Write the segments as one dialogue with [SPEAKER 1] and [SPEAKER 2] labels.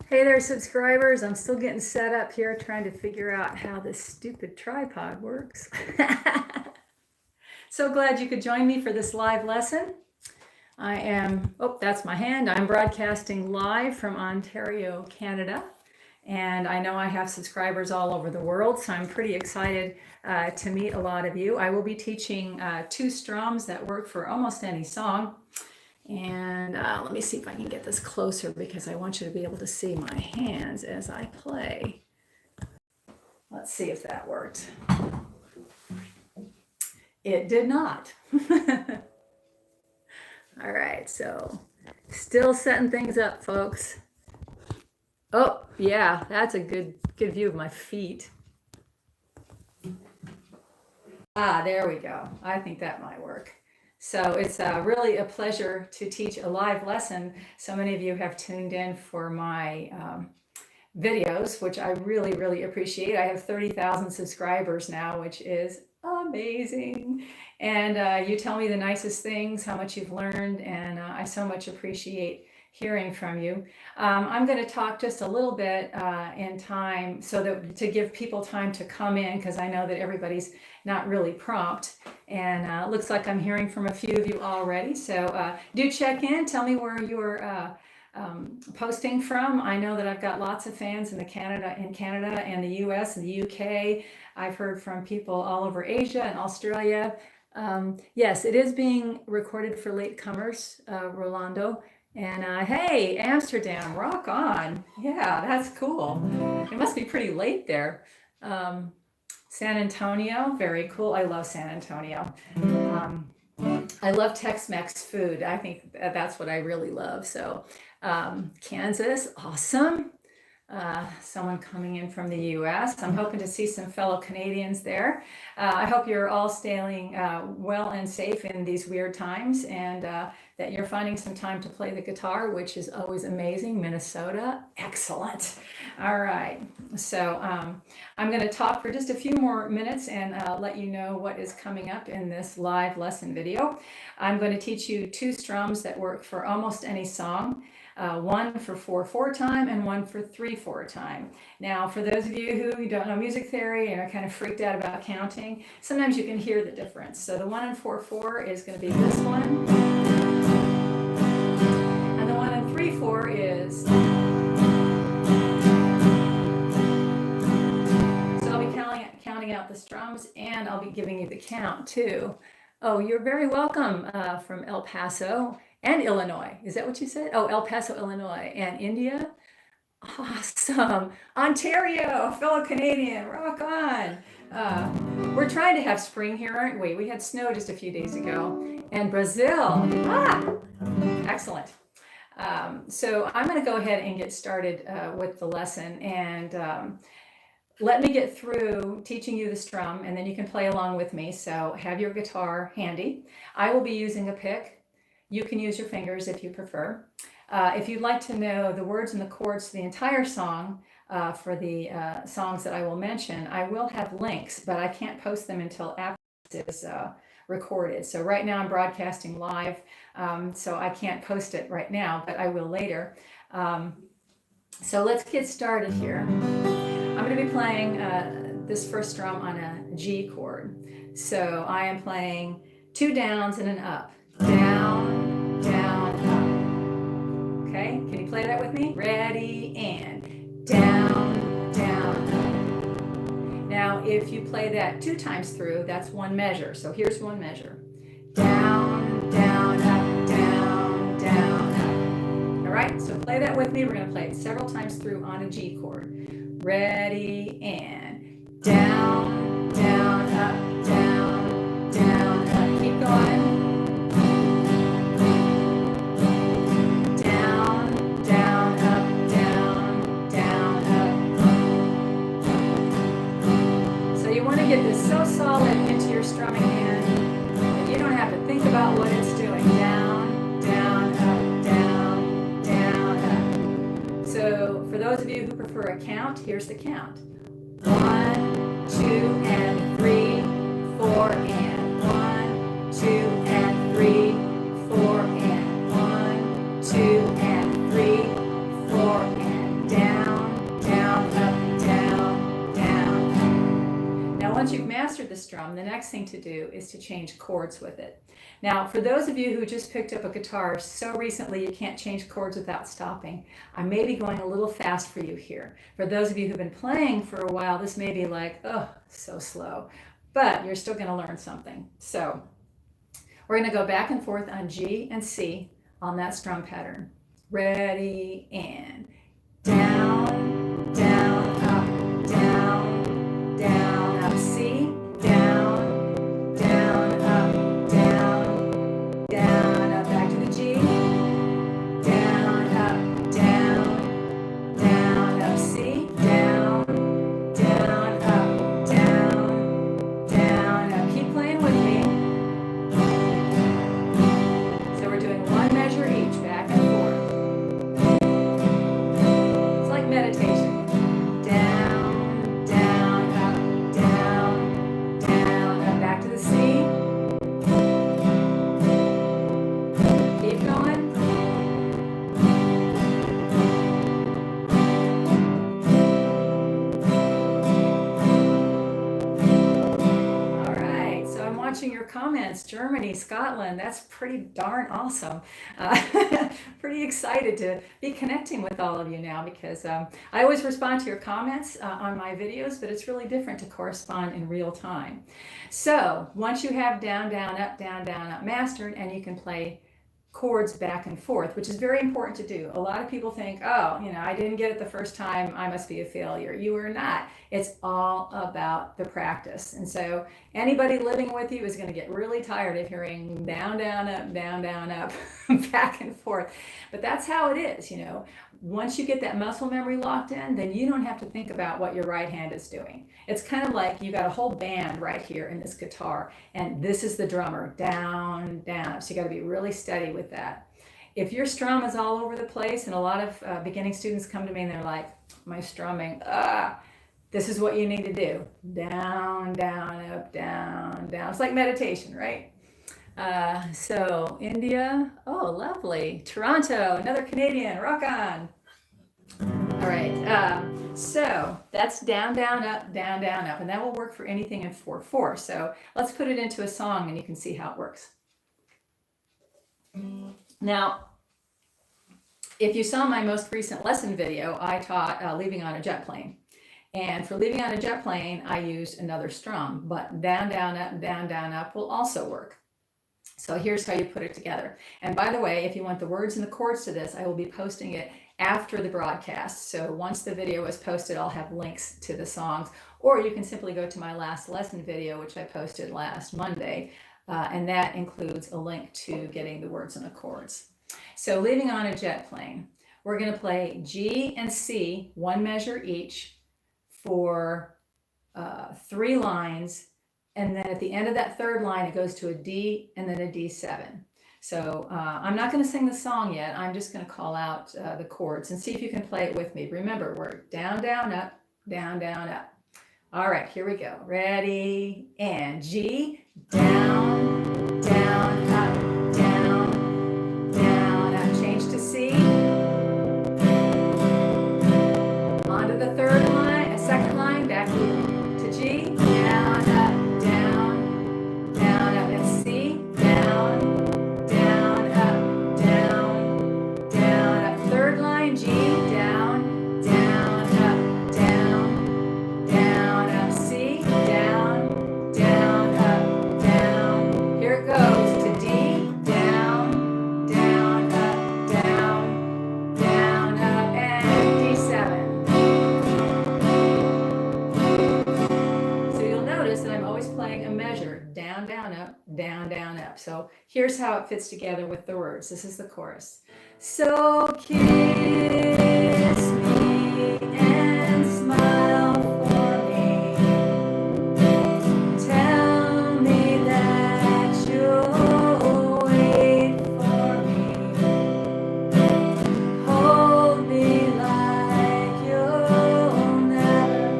[SPEAKER 1] Hey there, subscribers. I'm still getting set up here trying to figure out how this stupid tripod works. So glad you could join me for this live lesson. That's my hand. I'm broadcasting live from Ontario, Canada. And I know I have subscribers all over the world, so I'm pretty excited to meet a lot of you. I will be teaching 2 strums that work for almost any song. And let me see if I can get this closer because I want you to be able to see my hands as I play. Let's see if that worked. It did not. All right, so still setting things up, folks. Oh, yeah, that's a good view of my feet. There we go. I think that might work. So it's really a pleasure to teach a live lesson. So many of you have tuned in for my videos, which I really, really appreciate. I have 30,000 subscribers now, which is amazing. And you tell me the nicest things, how much you've learned, and I so much appreciate hearing from you. I'm going to talk just a little bit in time so that to give people time to come in, because I know that everybody's not really prompt. And looks like I'm hearing from a few of you already. So do check in. Tell me where you're posting from. I know that I've got lots of fans in Canada and the US and the UK. I've heard from people all over Asia and Australia. Yes, it is being recorded for latecomers, Rolando. And hey, Amsterdam, rock on. Yeah, that's cool. It must be pretty late there. San Antonio, very cool. I love San Antonio. I love Tex-Mex food. I think that's what I really love. So Kansas, awesome. Someone coming in from the US. I'm hoping to see some fellow Canadians there. I hope you're all staying well and safe in these weird times, and that you're finding some time to play the guitar, which is always amazing. Minnesota, excellent. All right, so I'm going to talk for just a few more minutes and let you know what is coming up in this live lesson video. I'm going to teach you 2 strums that work for almost any song. One for 4/4 time and one for 3/4 time. Now, for those of you who don't know music theory and are kind of freaked out about counting, sometimes you can hear the difference. So the 1 in 4/4 is going to be this one, and the 1 in 3/4 is. So I'll be counting out the strums, and I'll be giving you the count too. Oh, you're very welcome from El Paso. And Illinois, is that what you said? Oh, El Paso, Illinois, and India. Awesome. Ontario, fellow Canadian, rock on. We're trying to have spring here, aren't we? We had snow just a few days ago. And Brazil, excellent. So I'm going to go ahead and get started with the lesson, and let me get through teaching you the strum, and then you can play along with me. So have your guitar handy. I will be using a pick. You can use your fingers if you prefer. If you'd like to know the words and the chords to the entire song for the songs that I will mention, I will have links, but I can't post them until after this is recorded. So right now I'm broadcasting live, so I can't post it right now, but I will later. So let's get started here. I'm going to be playing this first strum on a G chord. So I am playing 2 downs and an up. Down, down, up. Okay, can you play that with me? Ready, and down, down, up. Now, if you play that 2 times through, that's one measure. So here's one measure. Down, down, up, down, down, up. All right, so play that with me. We're going to play it several times through on a G chord. Ready, and down, down, up, down, down, up. Keep going. Get this so solid into your strumming hand that you don't have to think about what it's doing. Down, down, up, down, down, up. So for those of you who prefer a count, here's the count. 1, 2, and 3, 4, and 1, 2, and 3, 4, and 1, 2, and 3, 4, and down. strum, the next thing to do is to change chords with it. Now, for those of you who just picked up a guitar so recently you can't change chords without stopping, I may be going a little fast for you here. For those of you who've been playing for a while, this may be like, oh, so slow, but you're still going to learn something. So we're going to go back and forth on G and C on that strum pattern. Ready, and down, down, up, down, down, up, C, down, down, up, down, down, up, back to the G, down, up, down, down, up, C, down, down, up, down, down, up. Keep playing with me. So we're doing one measure each, back and forth. It's like meditation. Down, down, up, down, down, up, back to the C. Keep going. All right, so I'm watching your comments. Germany, Scotland, that's pretty darn awesome. Pretty excited to be connecting with all of you now because I always respond to your comments on my videos, but it's really different to correspond in real time. So once you have down, down, up mastered, and you can play chords back and forth, which is very important to do. A lot of people think, oh, I didn't get it the first time, I must be a failure. You are not. It's all about the practice. And so anybody living with you is going to get really tired of hearing down, down, up, back and forth. But that's how it is, Once you get that muscle memory locked in, then you don't have to think about what your right hand is doing. It's kind of like you got a whole band right here in this guitar, and this is the drummer, down, down. So you got to be really steady with that. If your strum is all over the place, and a lot of beginning students come to me and they're like, my strumming, this is what you need to do. Down, down, up, down, down. It's like meditation, right? So India, oh, lovely. Toronto, another Canadian, rock on. All right, so that's down, down, up, and that will work for anything in 4/4. So let's put it into a song and you can see how it works. Now, if you saw my most recent lesson video, I taught leaving on a jet plane. And for leaving on a jet plane, I used another strum, but down, down, up will also work. So here's how you put it together. And by the way, if you want the words and the chords to this, I will be posting it after the broadcast. So once the video is posted, I'll have links to the songs, or you can simply go to my last lesson video, which I posted last Monday, and that includes a link to getting the words and the chords. So leaving on a jet plane, we're going to play G and C, one measure each, for 3 lines. And then at the end of that third line, it goes to a D and then a D7. So I'm not going to sing the song yet. I'm just going to call out the chords and see if you can play it with me. Remember, we're down, down, up, down, down, up. All right, here we go. Ready, and G, down, down, up, down, down, up. Change to C. Onto the third line, second line, back to G, down, up, down, down, up, and C, down, down, up, down, down, up. Third line, G, down, down, up, down, down, up, C, down, down, up, down. Here it goes to D, down, down, up, down, down, up, and D7. So you'll notice that I'm always playing a measure, down, down, up, down, down, up. So here's how it fits together with the words. This is the chorus. So kiss me and smile for me. Tell me that you'll wait for me. Hold me like you'll never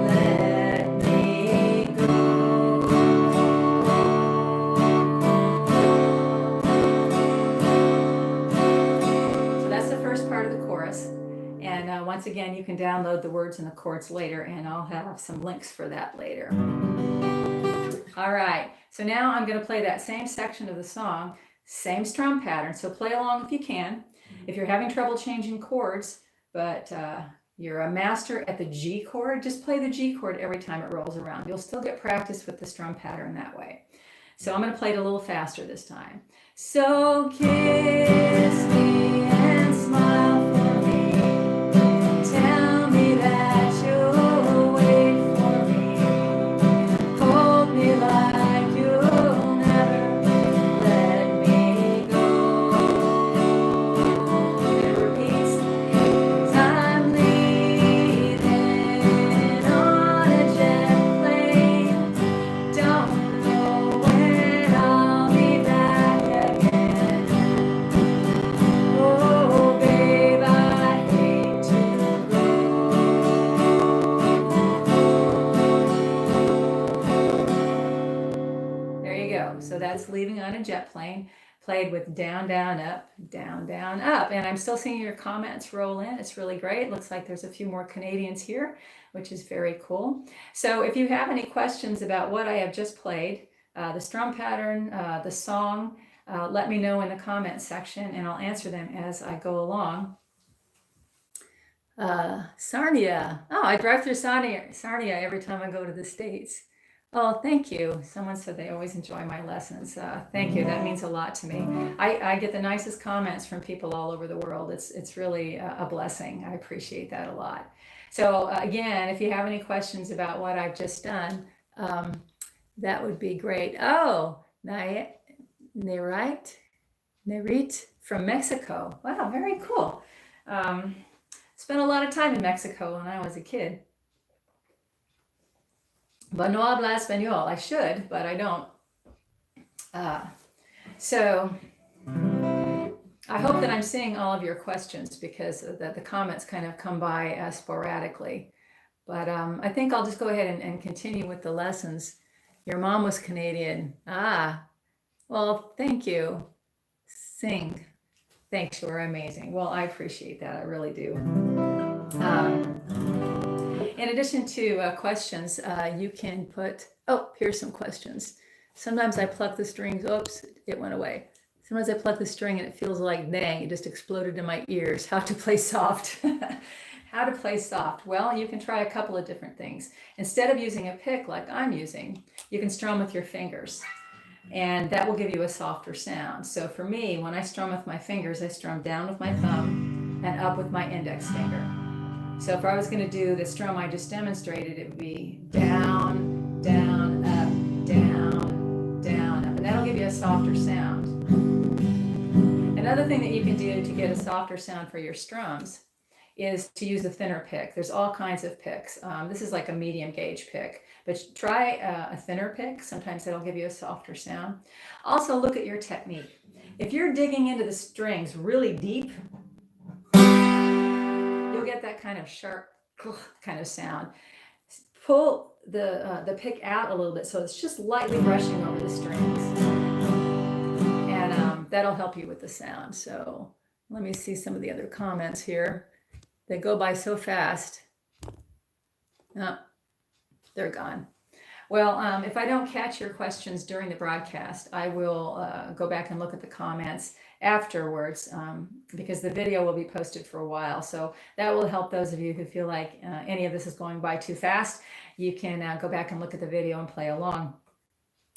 [SPEAKER 1] let me go. So that's the first part of the chorus. once again, you can download the words and the chords later, and I'll have some links for that later. All right, so now I'm going to play that same section of the song, same strum pattern, so play along if you can. If you're having trouble changing chords, but you're a master at the G chord, just play the G chord every time it rolls around. You'll still get practice with the strum pattern that way. So I'm going to play it a little faster this time. So kiss me and smile for me. Tell me that you'll wait for me. Hold me like you'll never let me go. It repeats. 'Cause I'm leaving on a jet plane. Don't know when I'll be back again. Oh, babe, I hate to go. There you go. So that's Leaving on a Jet Plane, played with down, down, up, down, down, up. And I'm still seeing your comments roll in. It's really great. Looks like there's a few more Canadians here, which is very cool. So if you have any questions about what I have just played, the strum pattern, the song, let me know in the comments section and I'll answer them as I go along. Sarnia. Oh, I drive through Sarnia every time I go to the States. Oh, thank you. Someone said they always enjoy my lessons. Thank you. That means a lot to me. I get the nicest comments from people all over the world. It's really a blessing. I appreciate that a lot. So again, if you have any questions about what I've just done, that would be great. Oh, Nerit from Mexico. Wow, very cool. Spent a lot of time in Mexico when I was a kid. But no habla español. I should, but I don't. So I hope that I'm seeing all of your questions because the comments kind of come by sporadically. But I think I'll just go ahead and continue with the lessons. Your mom was Canadian. Well, thank you. Sing. Thanks, you were amazing. Well, I appreciate that. I really do. In addition to questions, you can put, here's some questions. Sometimes I pluck the strings, oops, it went away. Sometimes I pluck the string and it feels like, dang, it just exploded in my ears. How to play soft. How to play soft. Well, you can try a couple of different things. Instead of using a pick like I'm using, you can strum with your fingers. And that will give you a softer sound. So for me, when I strum with my fingers, I strum down with my thumb and up with my index finger. So if I was going to do the strum I just demonstrated, it would be down, down, up, down, down, up. And that'll give you a softer sound. Another thing that you can do to get a softer sound for your strums is to use a thinner pick. There's all kinds of picks. This is like a medium gauge pick, but try a thinner pick. Sometimes that'll give you a softer sound. Also look at your technique. If you're digging into the strings really deep, you'll get that kind of sharp kind of sound. Pull the pick out a little bit so it's just lightly brushing over the strings. And that'll help you with the sound. So let me see some of the other comments here. They go by so fast. Oh, they're gone. Well, if I don't catch your questions during the broadcast, I will go back and look at the comments afterwards because the video will be posted for a while. So that will help those of you who feel like any of this is going by too fast. You can go back and look at the video and play along.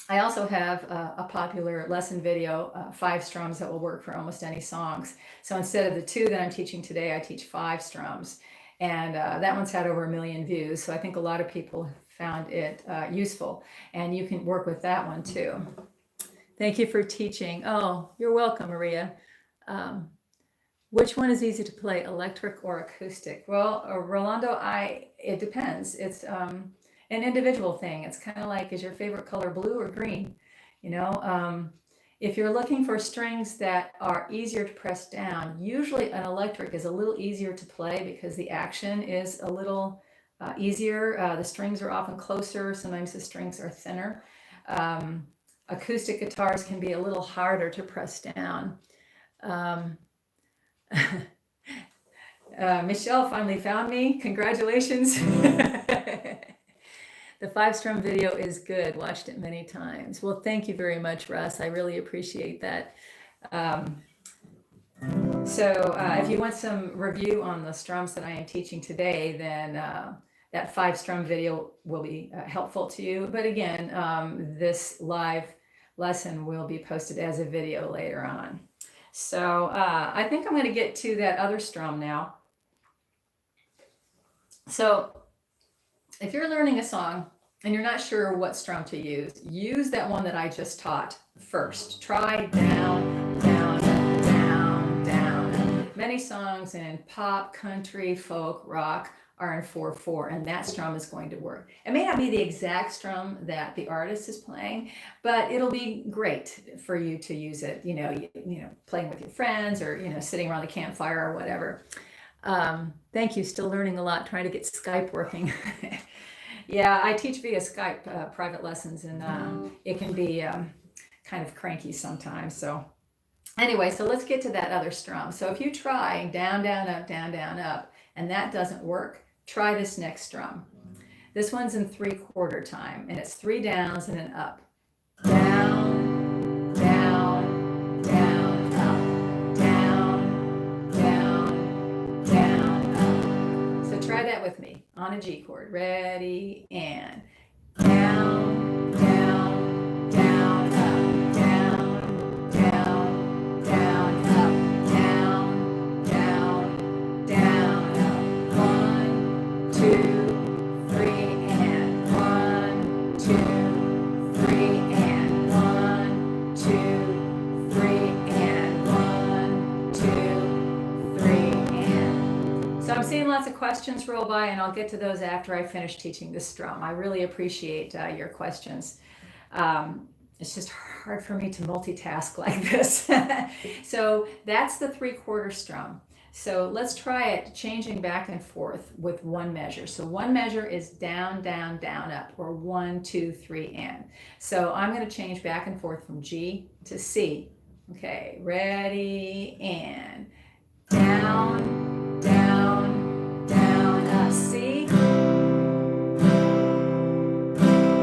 [SPEAKER 1] I also have a popular lesson video, 5 strums that will work for almost any songs. So instead of the 2 that I'm teaching today, I teach 5 strums. And that one's had over 1 million views. So I think a lot of people found it useful. And you can work with that one too. Thank you for teaching. Oh, you're welcome, Maria. Which one is easy to play, electric or acoustic? Well, Rolando, it depends. It's an individual thing. It's kind of like, is your favorite color blue or green? You know, if you're looking for strings that are easier to press down, usually an electric is a little easier to play because the action is a little easier. The strings are often closer. Sometimes the strings are thinner. Acoustic guitars can be a little harder to press down. Michelle finally found me. Congratulations. The 5 strum video is good. Watched it many times. Well, thank you very much, Russ. I really appreciate that. If you want some review on the strums that I am teaching today, then that 5 strum video will be helpful to you. But again, this live lesson will be posted as a video later on. So I think I'm going to get to that other strum now. So if you're learning a song and you're not sure what strum to use that one that I just taught first. Try down, down, down, down. Many songs in pop, country, folk, rock are in 4/4, and that strum is going to work. It may not be the exact strum that the artist is playing, but it'll be great for you to use it, you know, playing with your friends or, sitting around the campfire or whatever. Thank you. Still learning a lot, trying to get Skype working. Yeah, I teach via Skype private lessons, and it can be kind of cranky sometimes. So anyway, so let's get to that other strum. So if you try down, down, up, and that doesn't work, try this next strum. This one's in 3/4 time, and it's 3 downs and an up. Down, down, down, up, down, down, down, up. So try that with me on a G chord. Ready, and down, down, down, up, down, down, down, up, down, down, down, up. 1, 2, 3, and 1, 2, 3, and 1, 2, 3, and 1, 2, 3, and. So I'm seeing lots of questions roll by, and I'll get to those after I finish teaching this strum. I really appreciate your questions. It's just hard for me to multitask like this. So that's the 3/4 strum. So let's try it changing back and forth with one measure. So one measure is down, down, down, up, or 1, 2, 3, and. So I'm going to change back and forth from G to C. Okay, ready, and down, down, down, up, C.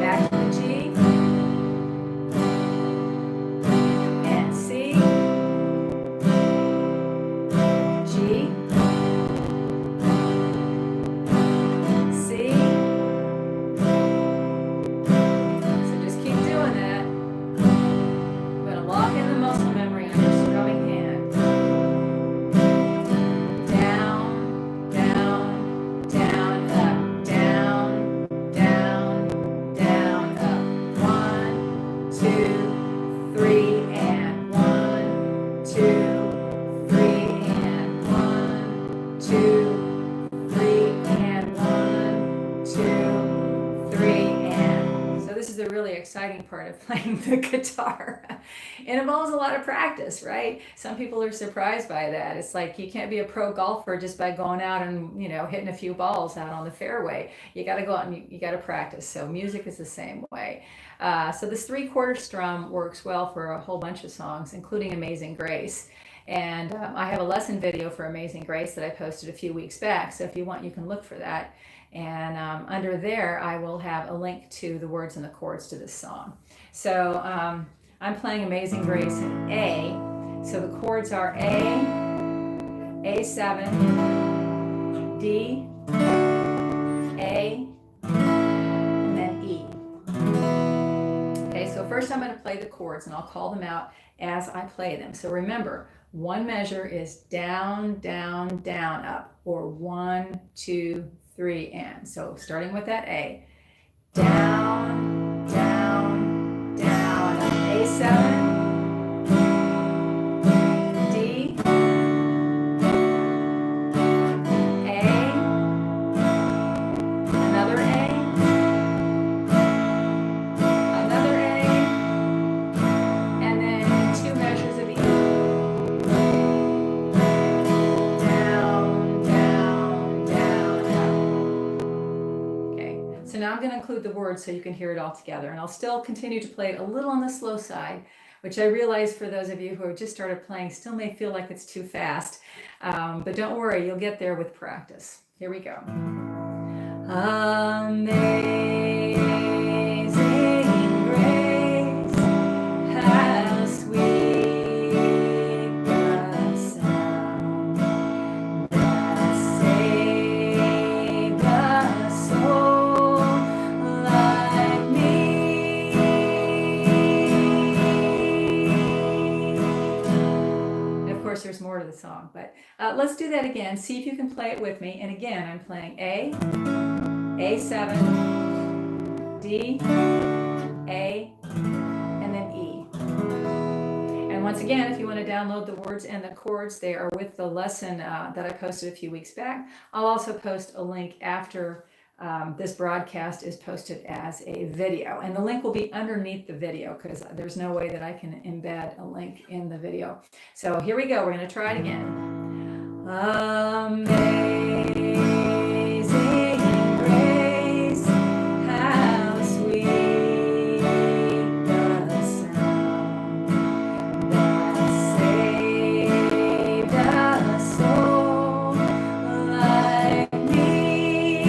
[SPEAKER 1] Back to the G. And C. G. C. So just keep doing that. I'm going to lock in the muscle memory on your strumming hand. Down, down, down, up, down, down, down, up. 1, 2, 3, and 1, 2, 3, and 1, 2, 3, and 1, 2, 3, and. So this is the really exciting part of playing the guitar. It involves a lot of practice, right? Some people are surprised by that. It's like you can't be a pro golfer just by going out and, hitting a few balls out on the fairway. You got to go out and you got to practice. So music is the same way. So this 3/4 strum works well for a whole bunch of songs, including Amazing Grace. And I have a lesson video for Amazing Grace that I posted a few weeks back. So if you want, you can look for that. And under there, I will have a link to the words and the chords to this song. So I'm playing Amazing Grace in A. So the chords are A, A7, D, A, and then E. Okay, so first I'm going to play the chords, and I'll call them out as I play them. So remember, one measure is down, down, down, up, or 1, 2, 3, and. So starting with that A. Down, down, down, up, A7, D, A, another A, another A, and then 2 measures of E. Down, down, down, up. Okay, so now I'm going to include the words so you can hear it all together, and I'll still continue to play it a little on the slow side which I realize for those of you who have just started playing still may feel like it's too fast. But don't worry, you'll get there with practice. Here we go. Amazing grace, how sweet the sound that saved a soul like me. And of course, there's more to the song, but let's do that again. See if you can play it with me. And again, I'm playing A7, D, A, and then E. And once again, if you want to download the words and the chords, they are with the lesson that I posted a few weeks back. I'll also post a link after this broadcast is posted as a video. And the link will be underneath the video because there's no way that I can embed a link in the video. So here we go. We're going to try it again. Amazing grace, how sweet the sound that saved a soul like me.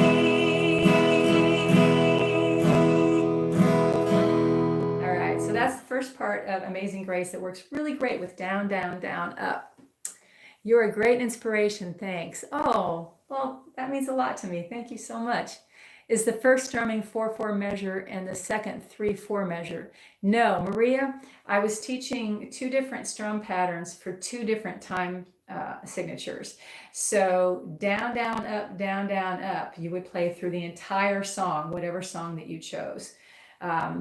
[SPEAKER 1] All right, so that's the first part of Amazing Grace that works really great with down, down, down, up. You're a great inspiration, thanks. Oh, well, that means a lot to me. Thank you so much. Is the first strumming 4/4 measure and the second 3/4 measure? No, Maria, I was teaching two different strum patterns for two different time signatures. So down, down, up, you would play through the entire song, whatever song that you chose.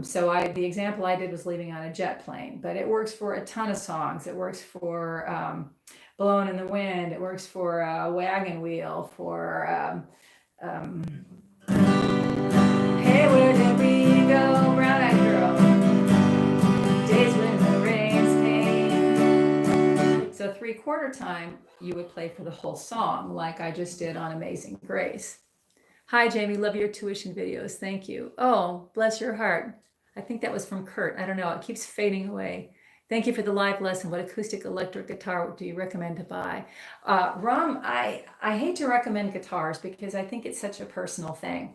[SPEAKER 1] So the example I did was Leaving on a Jet Plane, but it works for a ton of songs. It works for Blowing in the Wind. It works for Wagon Wheel, for Hey, where did we go, brown-eyed girl? Days when the rains came. So 3/4 time, you would play for the whole song, like I just did on Amazing Grace. Hi, Jamie. Love your tuition videos. Thank you. Oh, bless your heart. I think that was from Kurt. I don't know. It keeps fading away. Thank you for the live lesson. What acoustic electric guitar do you recommend to buy? Ram, I hate to recommend guitars because I think it's such a personal thing.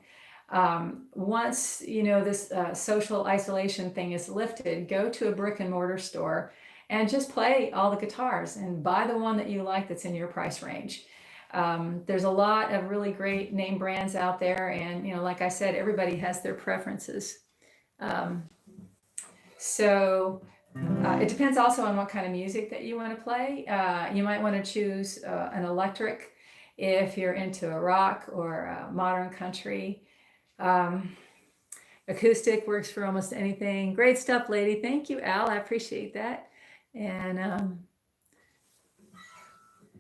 [SPEAKER 1] Once, this social isolation thing is lifted, go to a brick and mortar store and just play all the guitars and buy the one that you like that's in your price range. There's a lot of really great name brands out there. And, like I said, everybody has their preferences. It depends also on what kind of music that you want to play. You might want to choose an electric if you're into a rock or modern country. Acoustic works for almost anything. Great stuff, lady. Thank you, Al. I appreciate that. And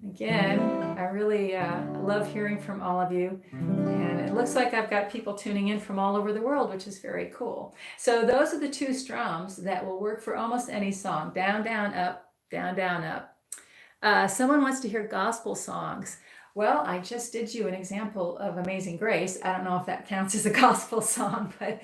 [SPEAKER 1] again, I really love hearing from all of you. And it looks like I've got people tuning in from all over the world, which is very cool. So those are the two strums that will work for almost any song. Down, down, up, down, down, up. Someone wants to hear gospel songs. Well, I just did you an example of Amazing Grace. I don't know if that counts as a gospel song, but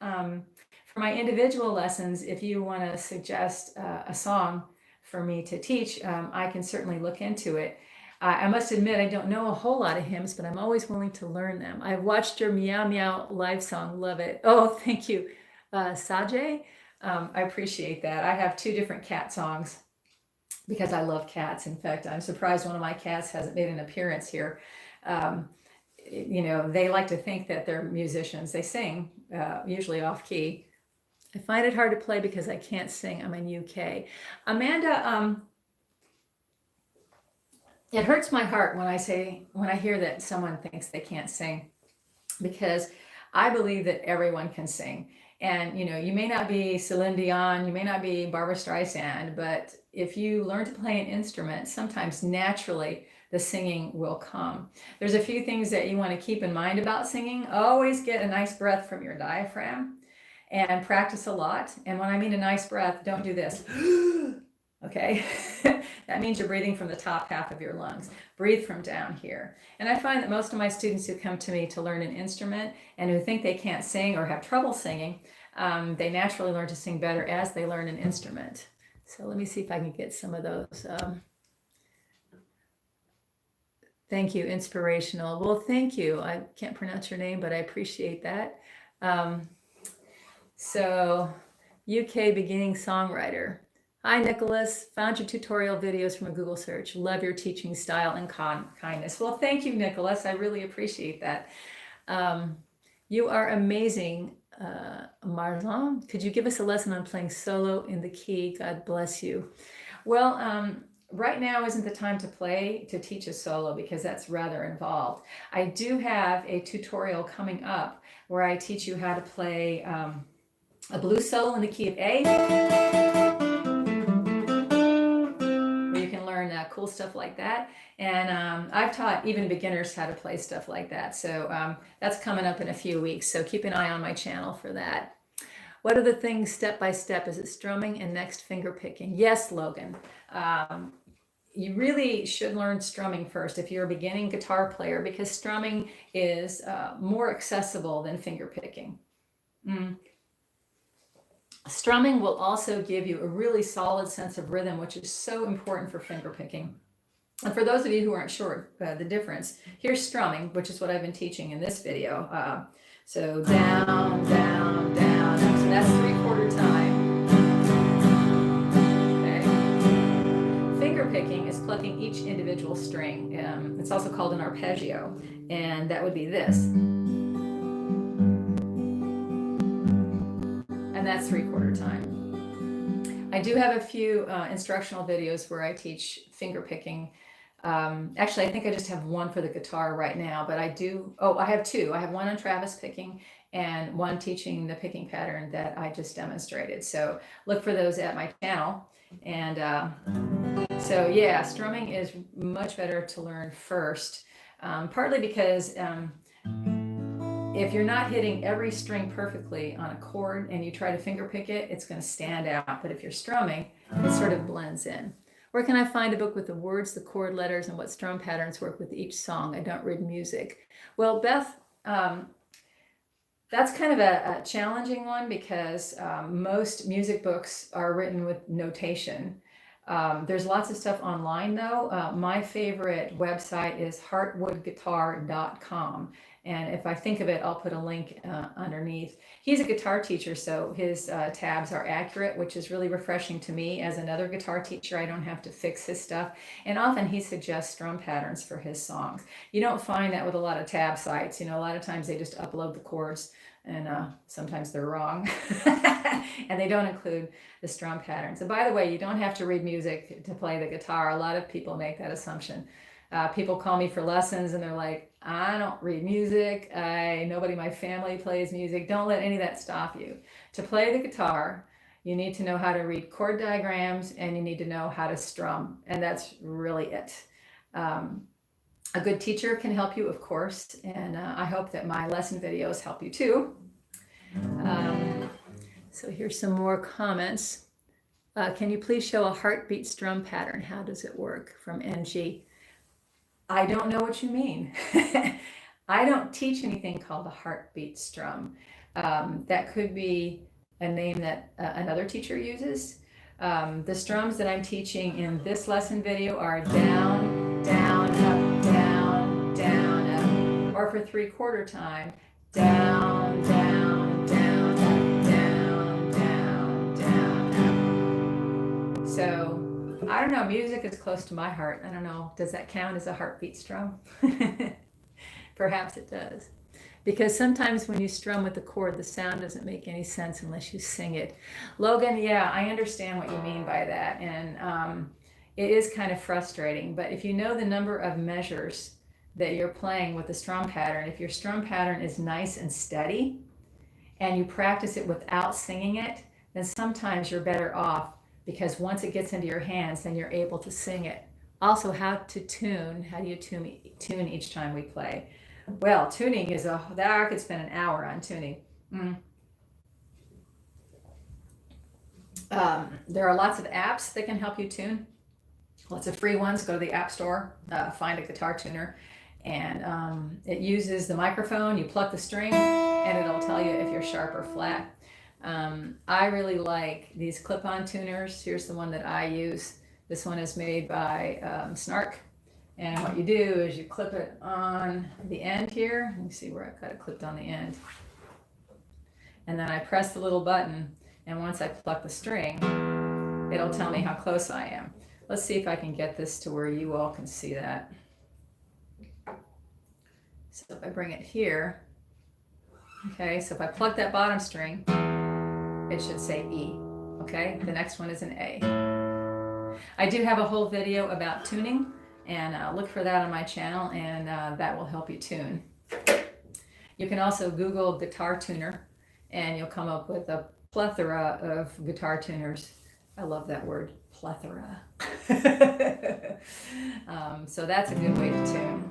[SPEAKER 1] for my individual lessons, if you want to suggest a song for me to teach, I can certainly look into it. I must admit, I don't know a whole lot of hymns, but I'm always willing to learn them. I've watched your Meow Meow live song. Love it. Oh, thank you. Sajay, I appreciate that. I have two different cat songs because I love cats. In fact, I'm surprised one of my cats hasn't made an appearance here. They like to think that they're musicians. They sing, usually off key. I find it hard to play because I can't sing. I'm in UK. Amanda, it hurts my heart when I hear that someone thinks they can't sing, because I believe that everyone can sing. And, you may not be Celine Dion, you may not be Barbara Streisand, but if you learn to play an instrument, sometimes naturally the singing will come. There's a few things that you want to keep in mind about singing. Always get a nice breath from your diaphragm and practice a lot. And when I mean a nice breath, don't do this. Okay, that means you're breathing from the top half of your lungs. Breathe from down here. And I find that most of my students who come to me to learn an instrument and who think they can't sing or have trouble singing, They naturally learn to sing better as they learn an instrument. So let me see if I can get some of those. Thank you, inspirational. Well, thank you. I can't pronounce your name, but I appreciate that. So, UK beginning songwriter. Hi, Nicholas. Found your tutorial videos from a Google search. Love your teaching style and kindness. Well, thank you, Nicholas. I really appreciate that. You are amazing, Marzan. Could you give us a lesson on playing solo in the key? God bless you. Well, right now isn't the time to teach a solo because that's rather involved. I do have a tutorial coming up where I teach you how to play a blues solo in the key of A, where you can learn cool stuff like that. And I've taught even beginners how to play stuff like that. So that's coming up in a few weeks. So keep an eye on my channel for that. What are the things step by step? Is it strumming and next finger picking? Yes, Logan. You really should learn strumming first if you're a beginning guitar player, because strumming is more accessible than finger picking. Strumming will also give you a really solid sense of rhythm, which is so important for finger picking. And for those of you who aren't sure the difference, here's strumming, which is what I've been teaching in this video. So down, down, down. So that's 3/4 time. Okay. Finger picking is plucking each individual string. It's also called an arpeggio, and that would be this. And that's 3/4 time. I do have a few instructional videos where I teach finger picking. Actually, I think I just have one for the guitar right now, but I have two. I have one on Travis picking and one teaching the picking pattern that I just demonstrated. So look for those at my channel. And so yeah, strumming is much better to learn first, partly because if you're not hitting every string perfectly on a chord and you try to finger pick it, it's going to stand out. But if you're strumming, it sort of blends in. Where can I find a book with the words, the chord letters, and what strum patterns work with each song? I don't read music. Well, Beth, that's kind of a challenging one because most music books are written with notation. There's lots of stuff online though. My favorite website is heartwoodguitar.com. And if I think of it, I'll put a link underneath. He's a guitar teacher, so his tabs are accurate, which is really refreshing to me. As another guitar teacher, I don't have to fix his stuff. And often he suggests strum patterns for his songs. You don't find that with a lot of tab sites. You know, a lot of times they just upload the chords, and sometimes they're wrong. And they don't include the strum patterns. And by the way, you don't have to read music to play the guitar. A lot of people make that assumption. People call me for lessons and they're like, I don't read music. Nobody in my family plays music. Don't let any of that stop you. To play the guitar, you need to know how to read chord diagrams and you need to know how to strum. And that's really it. A good teacher can help you, of course. And I hope that my lesson videos help you too. So here's some more comments. Can you please show a heartbeat strum pattern? How does it work? From NG. I don't know what you mean. I don't teach anything called a heartbeat strum. That could be a name that another teacher uses. The strums that I'm teaching in this lesson video are down, down, up, down, down, up. Or for 3/4 time, down, down, down, up, down, down, down, up. So I don't know, music is close to my heart. I don't know, does that count as a heartbeat strum? Perhaps it does. Because sometimes when you strum with the chord, the sound doesn't make any sense unless you sing it. Logan, yeah, I understand what you mean by that. And it is kind of frustrating. But if you know the number of measures that you're playing with the strum pattern, if your strum pattern is nice and steady, and you practice it without singing it, then sometimes you're better off, because once it gets into your hands, then you're able to sing it. Also, how to tune. How do you tune each time we play? Well, tuning is I could spend an hour on tuning. There are lots of apps that can help you tune. Lots of free ones. Go to the App Store, find a guitar tuner, and it uses the microphone. You pluck the string, and it'll tell you if you're sharp or flat. I really like these clip-on tuners. Here's the one that I use. This one is made by Snark. And what you do is you clip it on the end here. Let me see where I've got it clipped on the end. And then I press the little button, and once I pluck the string, it'll tell me how close I am. Let's see if I can get this to where you all can see that. So if I bring it here, okay, so if I pluck that bottom string, it should say E, okay? The next one is an A. I do have a whole video about tuning, and look for that on my channel, and that will help you tune. You can also Google guitar tuner, and you'll come up with a plethora of guitar tuners. I love that word, plethora. So that's a good way to tune.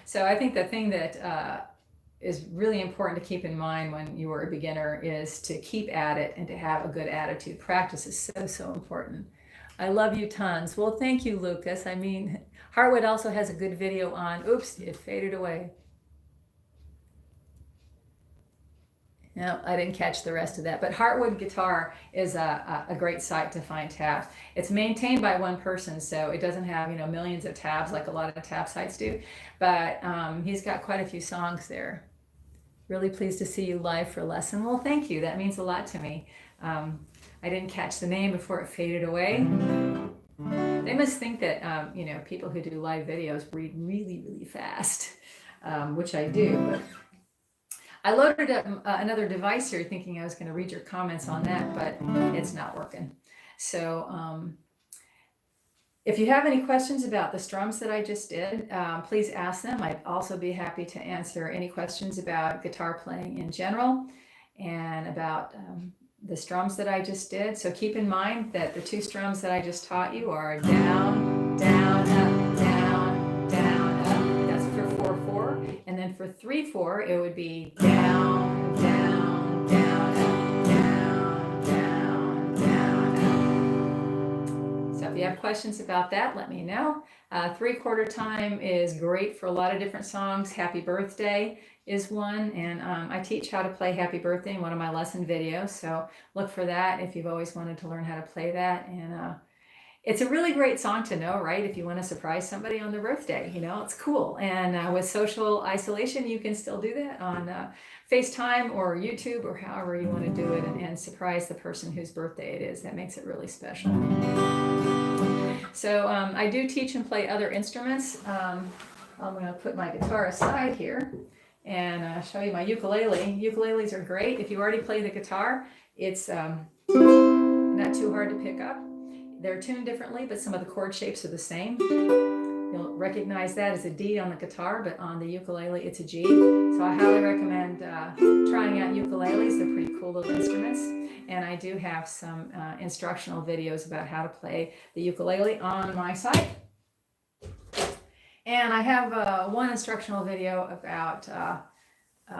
[SPEAKER 1] So I think the thing that is really important to keep in mind when you are a beginner is to keep at it and to have a good attitude. Practice is so important. I love you tons. Well, thank you, Lucas. I mean, Hartwood also has a good video on, oops, it faded away. No, I didn't catch the rest of that. But Hartwood Guitar is a great site to find tabs. It's maintained by one person, so it doesn't have, you know, millions of tabs like a lot of tab sites do. But he's got quite a few songs there. Really pleased to see you live for a lesson. Well, thank you. That means a lot to me. I didn't catch the name before it faded away. They must think that, you know, people who do live videos read really fast, which I do. But I loaded up another device here thinking I was going to read your comments on that, but it's not working. So if you have any questions about the strums that I just did, please ask them. I'd also be happy to answer any questions about guitar playing in general and about the strums that I just did. So keep in mind that the two strums that I just taught you are down, down, up, down, down, up. That's for 4/4. And then for 3/4, it would be down, down, down, up, down, down, down, up. So if you have questions about that, let me know. 3/4 time is great for a lot of different songs. Happy Birthday is one, and I teach how to play Happy Birthday in one of my lesson videos, so look for that if you've always wanted to learn how to play that. And it's a really great song to know, right? If you want to surprise somebody on their birthday, you know, it's cool. And with social isolation, you can still do that on FaceTime or YouTube or however you want to do it, and surprise the person whose birthday it is. That makes it really special. So I do teach and play other instruments. I'm going to put my guitar aside here and show you my ukulele. Ukuleles are great. If you already play the guitar, it's not too hard to pick up. They're tuned differently, but some of the chord shapes are the same. You'll recognize that as a D on the guitar, but on the ukulele, it's a G. So I highly recommend trying out ukuleles. They're pretty cool little instruments. And I do have some instructional videos about how to play the ukulele on my site. And I have one instructional video about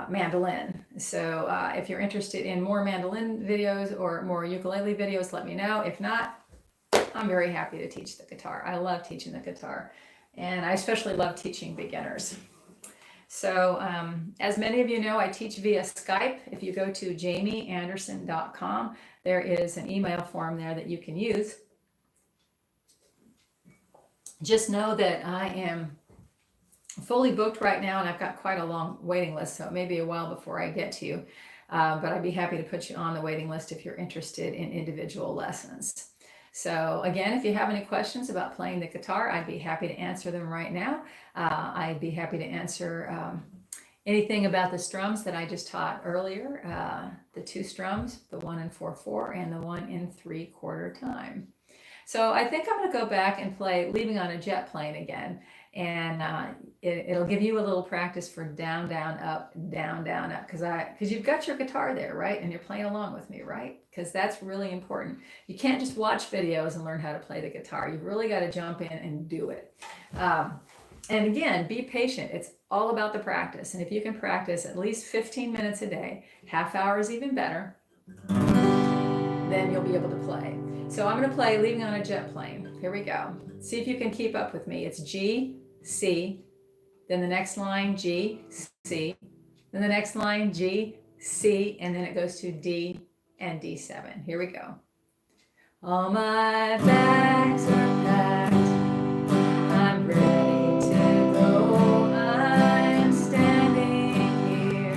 [SPEAKER 1] mandolin. So if you're interested in more mandolin videos or more ukulele videos, let me know. If not, I'm very happy to teach the guitar. I love teaching the guitar, and I especially love teaching beginners. So as many of you know, I teach via Skype. If you go to jamieanderson.com, there is an email form there that you can use. Just know that I am fully booked right now, and I've got quite a long waiting list, so it may be a while before I get to you. But I'd be happy to put you on the waiting list if you're interested in individual lessons. So again, if you have any questions about playing the guitar, I'd be happy to answer them right now. I'd be happy to answer anything about the strums that I just taught earlier, the two strums, the 1 in 4/4 and the 1 in 3/4 time. So I think I'm going to go back and play Leaving on a Jet Plane again. And it'll give you a little practice for down, down, up, because you've got your guitar there, right? And you're playing along with me, right? Because that's really important. You can't just watch videos and learn how to play the guitar. You've really got to jump in and do it. And again, be patient. It's all about the practice. And if you can practice at least 15 minutes a day, half hour is even better, then you'll be able to play. So I'm going to play Leaving on a Jet Plane. Here we go. See if you can keep up with me. It's G, C, then the next line, G, C, Then the next line, G, C, and then it goes to D and D7. Here we go. All my bags are packed, I'm ready to go. I'm standing here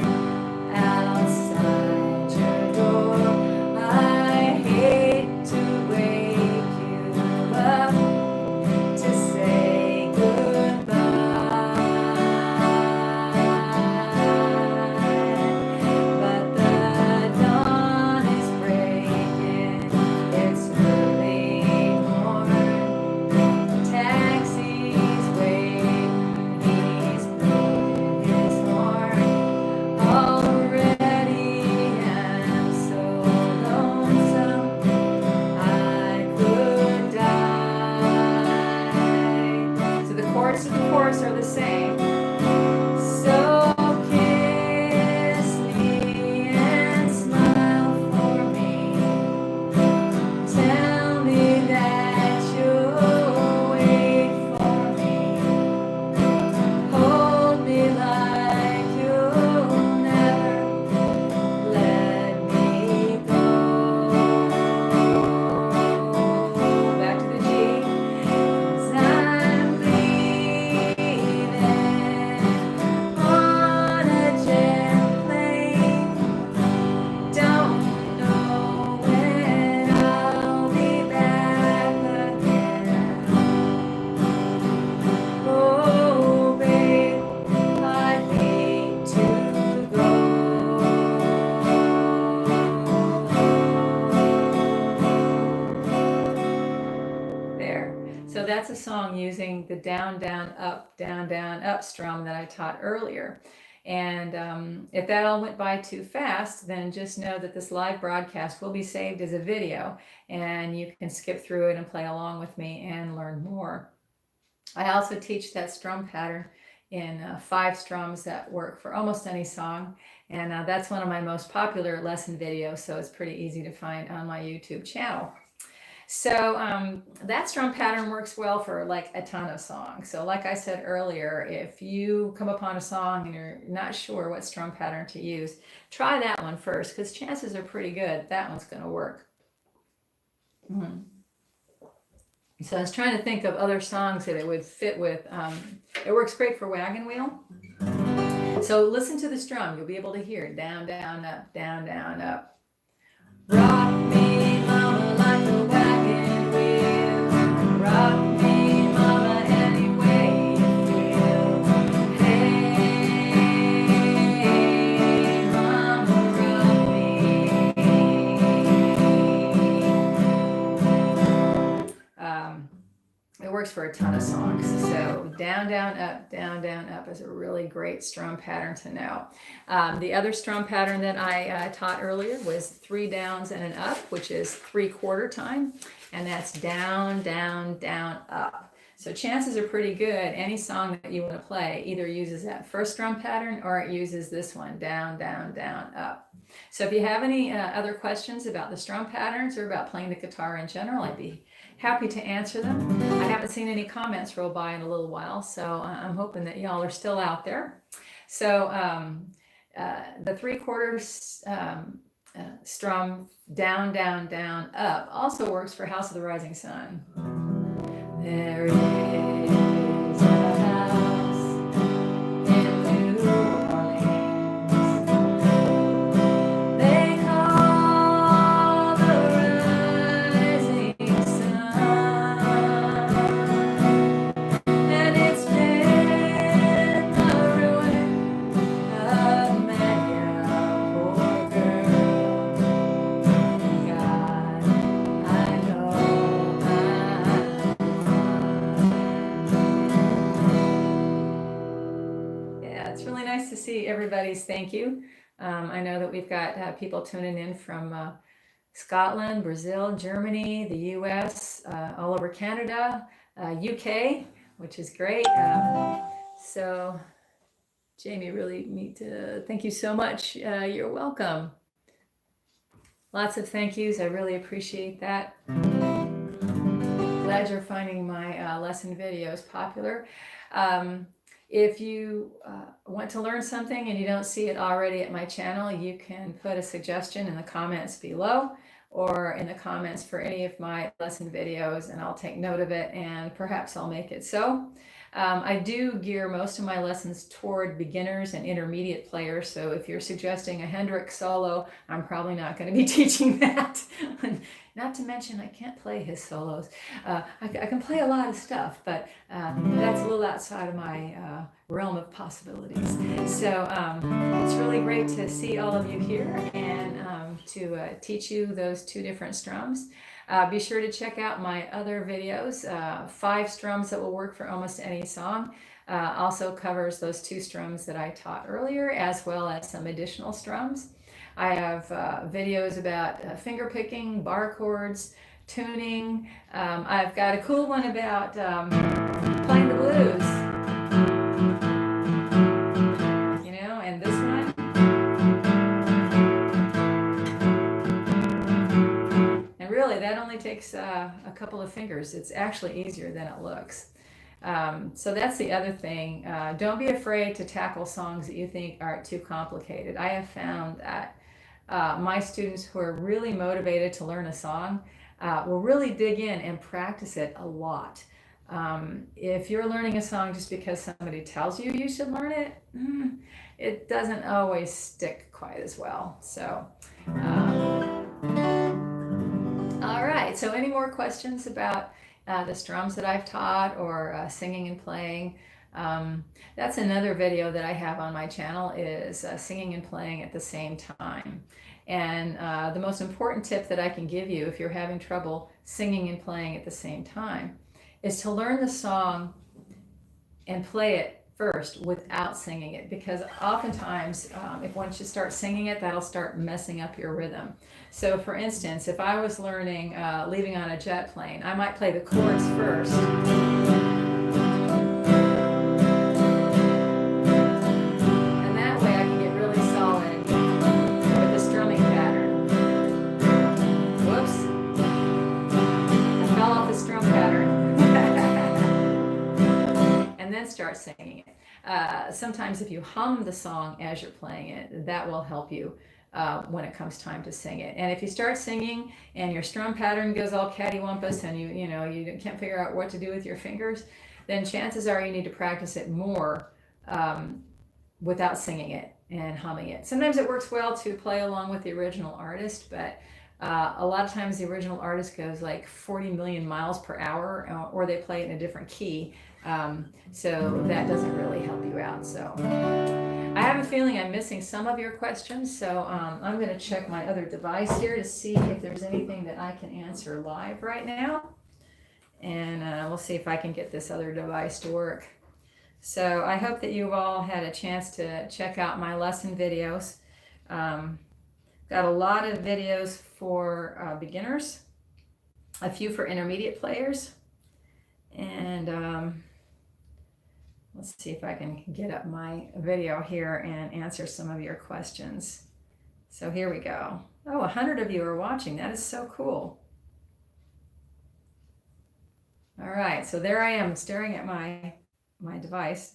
[SPEAKER 1] outside your door. I hate to wake you up to say goodbye, but the dawn is breaking, it's early morn, taxi's waiting, he's blowing his horn, already I'm so lonesome, I could die. So the chords to the chorus are the same. So kiss me and smile for me. Tell me that you'll wait for me. Hold me like you'll never let me go. Back to the G. 'Cause I'm leaving on a jet plane. Don't know when I'll be back again. Oh, babe, I hate to go. There. So that's a song using the down, down, up strum that I taught earlier. And if that all went by too fast, then just know that this live broadcast will be saved as a video and you can skip through it and play along with me and learn more. I also teach that strum pattern in 5 strums that work for almost any song. And that's one of my most popular lesson videos, so it's pretty easy to find on my YouTube channel. So that strum pattern works well for like a ton of songs. So like I said earlier, if you come upon a song and you're not sure what strum pattern to use, try that one first, because chances are pretty good that one's going to work. So I was trying to think of other songs that it would fit with. It works great for wagon wheel. So listen to the strum. You'll be able to hear it. Down, down, up, down, down, up. Rock me, mama, like a wagon wheel. Rock me, mama, any way you feel. Hey, mama, rock me. It works for a ton of songs. So down, down, up is a really great strum pattern to know. The other strum pattern that I taught earlier was 3 downs and an up, which is 3/4 time, and that's down, down, down, up. So chances are pretty good any song that you want to play either uses that first strum pattern or it uses this one, down, down, down, up. So if you have any other questions about the strum patterns or about playing the guitar in general, I'd be happy to answer them. I haven't seen any comments roll by in a little while, so I'm hoping that y'all are still out there. So the 3/4 strum, down, down, down, up, also works for House of the Rising Sun. There is a house in New Orleans. They call the rising sun, and it's been the ruin of many a poor girl. God, I know it's really nice to see everybody's thank you. I know that we've got people tuning in from Scotland, Brazil, Germany, the US, all over Canada, UK, which is great. So Jamie, really neat to thank you so much. You're welcome. Lots of thank yous. I really appreciate that. Glad you're finding my lesson videos popular. If you want to learn something and you don't see it already at my channel, you can put a suggestion in the comments below or in the comments for any of my lesson videos, and I'll take note of it and perhaps I'll make it so. I do gear most of my lessons toward beginners and intermediate players, so if you're suggesting a Hendrix solo, I'm probably not going to be teaching that. Not to mention I can't play his solos. I can play a lot of stuff, but that's a little outside of my realm of possibilities. So it's really great to see all of you here and to teach you those two different strums. Be sure to check out my other videos, 5 strums that will work for almost any song. Also covers those 2 strums that I taught earlier, as well as some additional strums. I have videos about finger picking, bar chords, tuning. I've got a cool one about playing the blues. You know, and this one. And really, that only takes a couple of fingers. It's actually easier than it looks. So that's the other thing. Don't be afraid to tackle songs that you think are too complicated. I have found that my students who are really motivated to learn a song will really dig in and practice it a lot. If you're learning a song just because somebody tells you you should learn it, it doesn't always stick quite as well. So, all right. So any more questions about the strums that I've taught or singing and playing? That's another video that I have on my channel is singing and playing at the same time. And the most important tip that I can give you if you're having trouble singing and playing at the same time is to learn the song and play it first without singing it, because oftentimes if once you start singing it, that'll start messing up your rhythm. So for instance, if I was learning Leaving on a Jet Plane, I might play the chords first. And that way I can get really solid with the strumming pattern. Whoops. I fell off the strum pattern. And then start singing it. Sometimes if you hum the song as you're playing it, that will help you when it comes time to sing it. And if you start singing and your strum pattern goes all cattywampus and you can't figure out what to do with your fingers, then chances are you need to practice it more without singing it and humming it. Sometimes it works well to play along with the original artist, but a lot of times the original artist goes like 40 million miles per hour, or they play it in a different key. So that doesn't really help you out. So I have a feeling I'm missing some of your questions. So I'm going to check my other device here to see if there's anything that I can answer live right now. And we'll see if I can get this other device to work. So I hope that you've all had a chance to check out my lesson videos. Got a lot of videos for beginners, a few for intermediate players, and let's see if I can get up my video here and answer some of your questions. So here we go. Oh, 100 of you are watching. That is so cool. All right, so there I am staring at my device.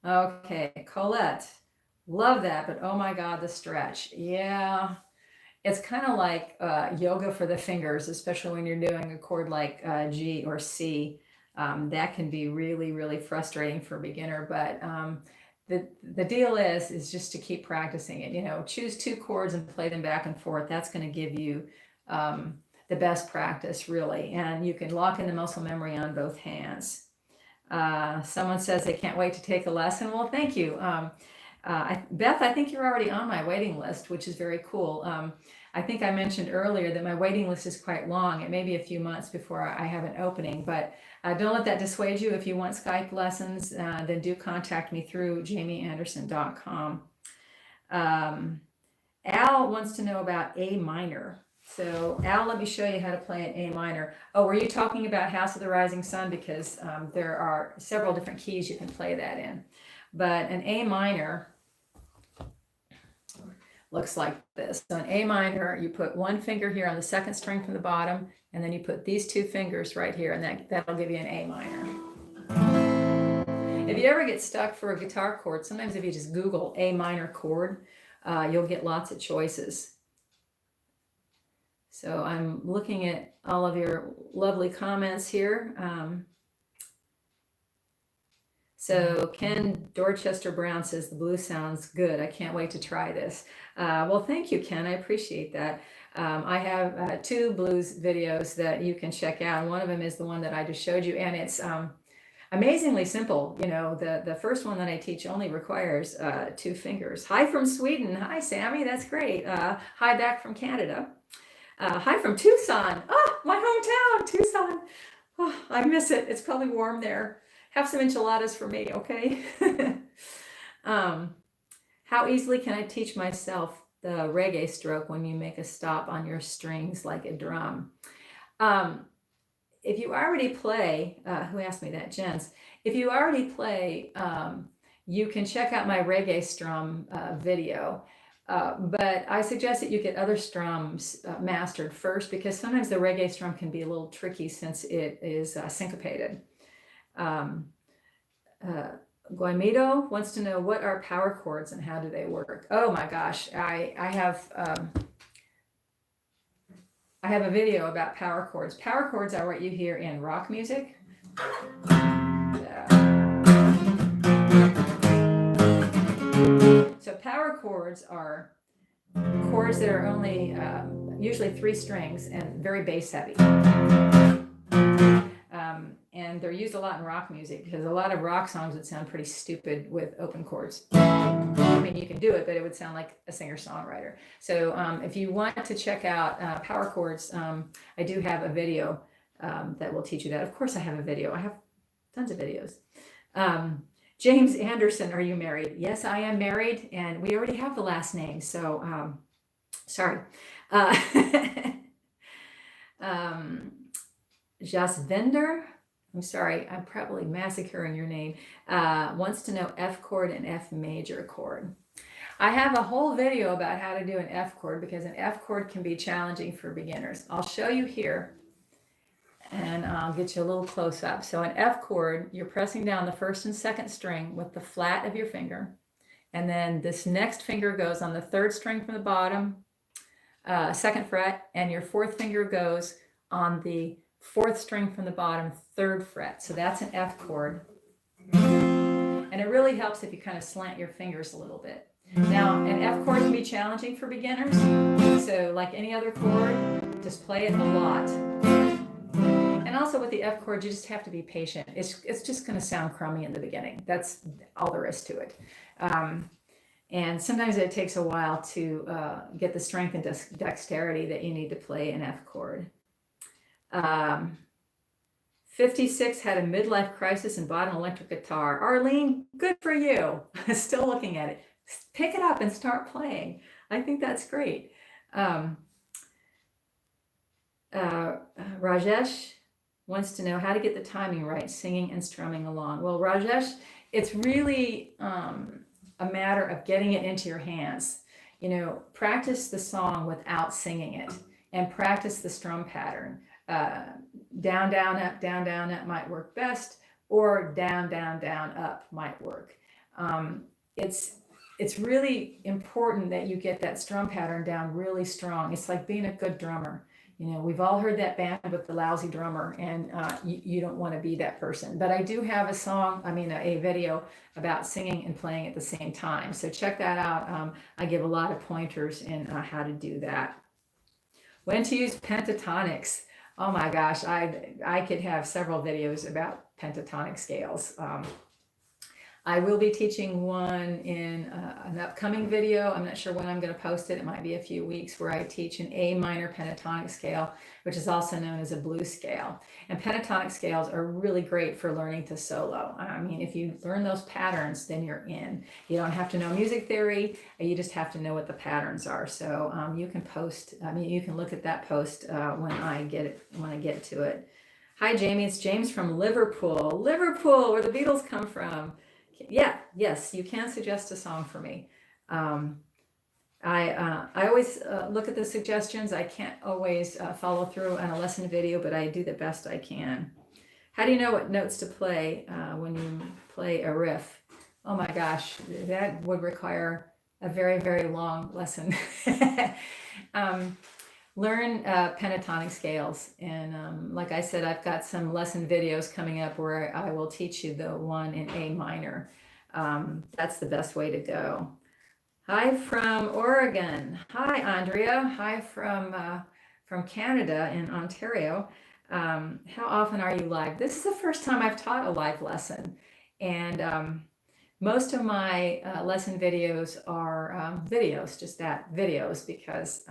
[SPEAKER 1] Okay, Colette. Love that, but oh my God, the stretch. Yeah, it's kind of like yoga for the fingers, especially when you're doing a chord like G or C. That can be really, really frustrating for a beginner, but the deal is just to keep practicing it. Choose 2 chords and play them back and forth. That's going to give you the best practice, really, and you can lock in the muscle memory on both hands. Someone says they can't wait to take a lesson. Well, thank you. Beth, I think you're already on my waiting list, which is very cool. I think I mentioned earlier that my waiting list is quite long. It may be a few months before I have an opening, but don't let that dissuade you. If you want Skype lessons, then do contact me through jamieanderson.com. Al wants to know about A minor. So Al, let me show you how to play an A minor. Oh, were you talking about House of the Rising Sun? Because there are several different keys you can play that in. But an A minor looks like this. So an A minor, you put one finger here on the second string from the bottom, and then you put these 2 fingers right here, and that'll give you an A minor. If you ever get stuck for a guitar chord, sometimes if you just Google A minor chord, you'll get lots of choices. So I'm looking at all of your lovely comments here. So Ken Dorchester Brown says the blues sounds good. I can't wait to try this. Well, thank you, Ken. I appreciate that. I have 2 blues videos that you can check out. One of them is the one that I just showed you, and it's amazingly simple. You know, the first one that I teach only requires 2 fingers. Hi from Sweden. Hi, Sammy. That's great. Hi back from Canada. Hi from Tucson. Oh, my hometown, Tucson. Oh, I miss it. It's probably warm there. Have some enchiladas for me, okay? How easily can I teach myself the reggae stroke when you make a stop on your strings like a drum? If you already play, who asked me that, Jens? If you already play, you can check out my reggae strum video. But I suggest that you get other strums mastered first, because sometimes the reggae strum can be a little tricky since it is syncopated. Guaimido wants to know, what are power chords and how do they work? Oh my gosh, I have a video about power chords. Power chords are what you hear in rock music. So power chords are chords that are only usually 3 strings and very bass heavy. And they're used a lot in rock music, because a lot of rock songs would sound pretty stupid with open chords. I mean, you can do it, but it would sound like a singer-songwriter. So if you want to check out power chords, I do have a video that will teach you that. Of course I have a video. I have tons of videos. James Anderson, are you married? Yes, I am married, and we already have the last name, so sorry. Jasvinder, I'm sorry, I'm probably massacring your name, wants to know F chord and F major chord. I have a whole video about how to do an F chord, because an F chord can be challenging for beginners. I'll show you here, and I'll get you a little close up. So an F chord, you're pressing down the 1st and 2nd string with the flat of your finger, and then this next finger goes on the 3rd string from the bottom, 2nd fret, and your 4th finger goes on the 4th string from the bottom, 3rd fret. So that's an F chord. And it really helps if you kind of slant your fingers a little bit. Now, an F chord can be challenging for beginners. So like any other chord, just play it a lot. And also with the F chord, you just have to be patient. It's just going to sound crummy in the beginning. That's all there is to it. And sometimes it takes a while to get the strength and dexterity that you need to play an F chord. 56 had a midlife crisis and bought an electric guitar. Arlene, good for you. Still looking at it. Pick it up and start playing. I think that's great. Rajesh wants to know how to get the timing right, singing and strumming along. Well, Rajesh, it's really a matter of getting it into your hands. You know, practice the song without singing it, and practice the strum pattern. Down, down, up might work best, or down, down, down, up might work. It's really important that you get that strum pattern down really strong. It's like being a good drummer. You know, we've all heard that band with the lousy drummer, and you don't want to be that person. But I do have a video about singing and playing at the same time. So check that out. I give a lot of pointers in how to do that. When to use Pentatonix. Oh my gosh, I could have several videos about pentatonic scales. I will be teaching one in an upcoming video. I'm not sure when I'm going to post it. It might be a few weeks, where I teach an A minor pentatonic scale, which is also known as a blues scale. And pentatonic scales are really great for learning to solo. I mean, if you learn those patterns, then you're in. You don't have to know music theory. You just have to know what the patterns are. So you can you can look at that post when I get to it. Hi, Jamie. It's James from Liverpool. Liverpool, where the Beatles come from. Yes, you can suggest a song for me. I always look at the suggestions. I can't always follow through on a lesson video, but I do the best I can. How do you know what notes to play when you play a riff? Oh my gosh, that would require a very, very long lesson. um, Learn pentatonic scales. And like I said, I've got some lesson videos coming up where I will teach you the one in A minor. That's the best way to go. Hi from Oregon. Hi, Andrea. Hi from Canada in Ontario. How often are you live? This is the first time I've taught a live lesson. And most of my lesson videos are videos, just that, videos, because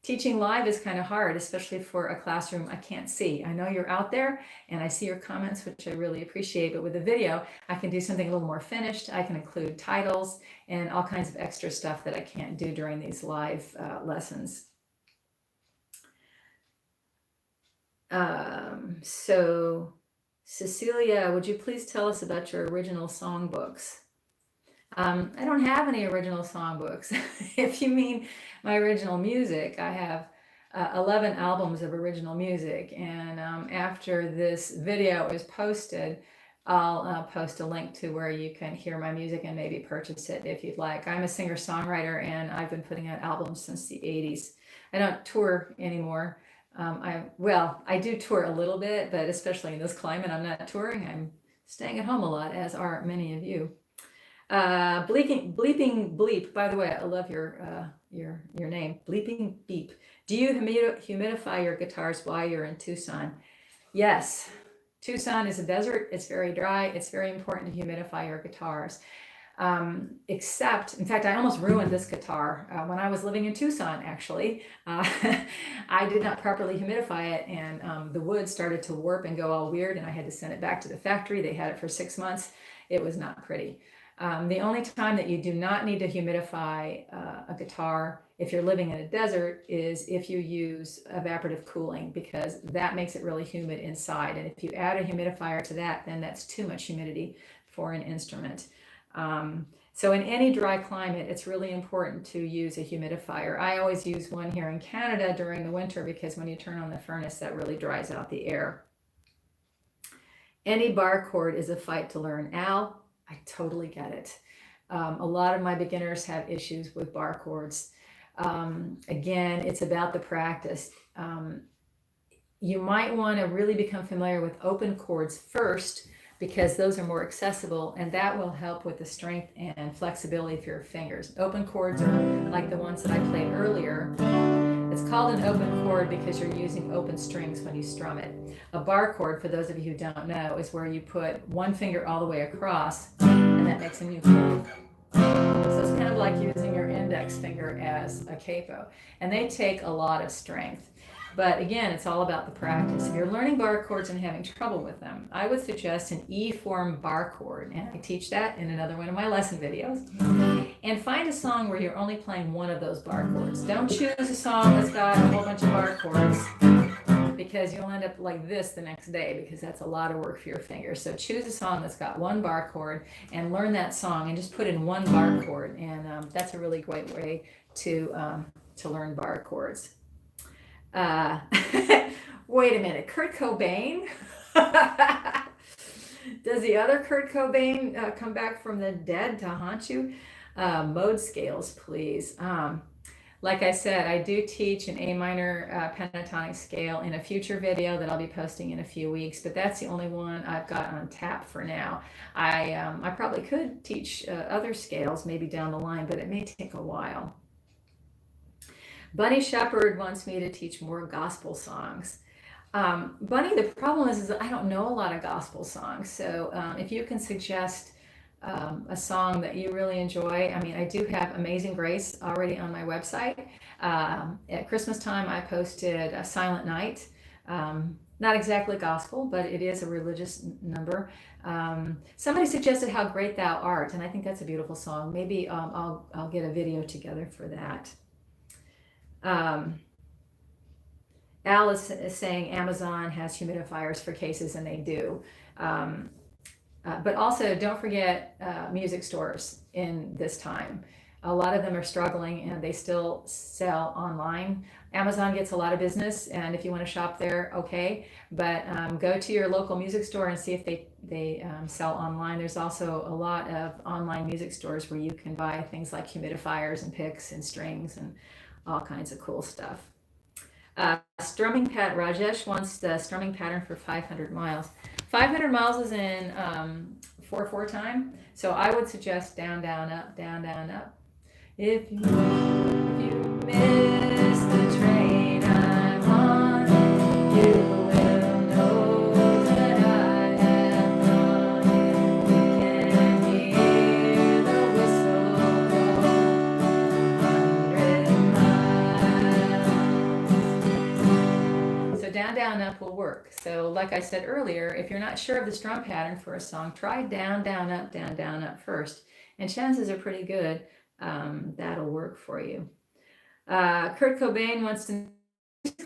[SPEAKER 1] teaching live is kind of hard, especially for a classroom I can't see. I know you're out there and I see your comments, which I really appreciate, but with a video, I can do something a little more finished. I can include titles and all kinds of extra stuff that I can't do during these live lessons. So Cecilia, would you please tell us about your original songbooks? I don't have any original songbooks. If you mean my original music, I have 11 albums of original music. And after this video is posted, I'll post a link to where you can hear my music and maybe purchase it if you'd like. I'm a singer-songwriter and I've been putting out albums since the 80s. I don't tour anymore. I do tour a little bit, but especially in this climate, I'm not touring. I'm staying at home a lot, as are many of you. Bleeping Bleep. By the way, I love your name, Bleeping Beep. Do you humidify your guitars while you're in Tucson? Yes. Tucson is a desert. It's very dry. It's very important to humidify your guitars. Except, in fact, I almost ruined this guitar when I was living in Tucson, actually. I did not properly humidify it, and the wood started to warp and go all weird, and I had to send it back to the factory. They had it for 6 months. It was not pretty. The only time that you do not need to humidify a guitar if you're living in a desert is if you use evaporative cooling, because that makes it really humid inside. And if you add a humidifier to that, then that's too much humidity for an instrument. So in any dry climate, it's really important to use a humidifier. I always use one here in Canada during the winter because when you turn on the furnace, that really dries out the air. Any bar chord is a fight to learn. Al, I totally get it. A lot of my beginners have issues with bar chords. Again, it's about the practice. You might want to really become familiar with open chords first, because those are more accessible, and that will help with the strength and flexibility of your fingers. Open chords are like the ones that I played earlier. It's called an open chord because you're using open strings when you strum it. A bar chord, for those of you who don't know, is where you put one finger all the way across, and that makes a new chord. So it's kind of like using your index finger as a capo, and they take a lot of strength. But again, it's all about the practice. If you're learning bar chords and having trouble with them, I would suggest an E form bar chord, and I teach that in another one of my lesson videos. And find a song where you're only playing one of those bar chords. Don't choose a song that's got a whole bunch of bar chords, because you'll end up like this the next day, because that's a lot of work for your fingers. So choose a song that's got one bar chord and learn that song and just put in one bar chord. And that's a really great way to learn bar chords. Wait a minute, Kurt Cobain? Does the other Kurt Cobain come back from the dead to haunt you? Mode scales, please. Like I said, I do teach an A minor pentatonic scale in a future video that I'll be posting in a few weeks, but that's the only one I've got on tap for now. I probably could teach other scales maybe down the line, but it may take a while. Bunny Shepherd wants me to teach more gospel songs. Bunny, the problem is I don't know a lot of gospel songs. So if you can suggest a song that you really enjoy. I mean, I do have Amazing Grace already on my website. At Christmas time, I posted a Silent Night. Not exactly gospel, but it is a religious number. Somebody suggested How Great Thou Art, and I think that's a beautiful song. Maybe I'll get a video together for that. Alice is saying Amazon has humidifiers for cases, and they do. But also, don't forget music stores in this time. a lot of them are struggling and they still sell online. Amazon gets a lot of business, and if you want to shop there, okay. But go to your local music store and see if they sell online. There's also a lot of online music stores where you can buy things like humidifiers and picks and strings and all kinds of cool stuff. Strumming pat Rajesh wants the strumming pattern for 500 miles. 500 miles is in 4/4 time, so I would suggest down, down, up, down, down, up. If you miss the train I'm on, you will know that I have gone. You can hear the whistle blow 100 miles. So down, down, up will work. So like I said earlier, if you're not sure of the strum pattern for a song, try down, down, up first. And chances are pretty good that'll work for you. Kurt Cobain wants to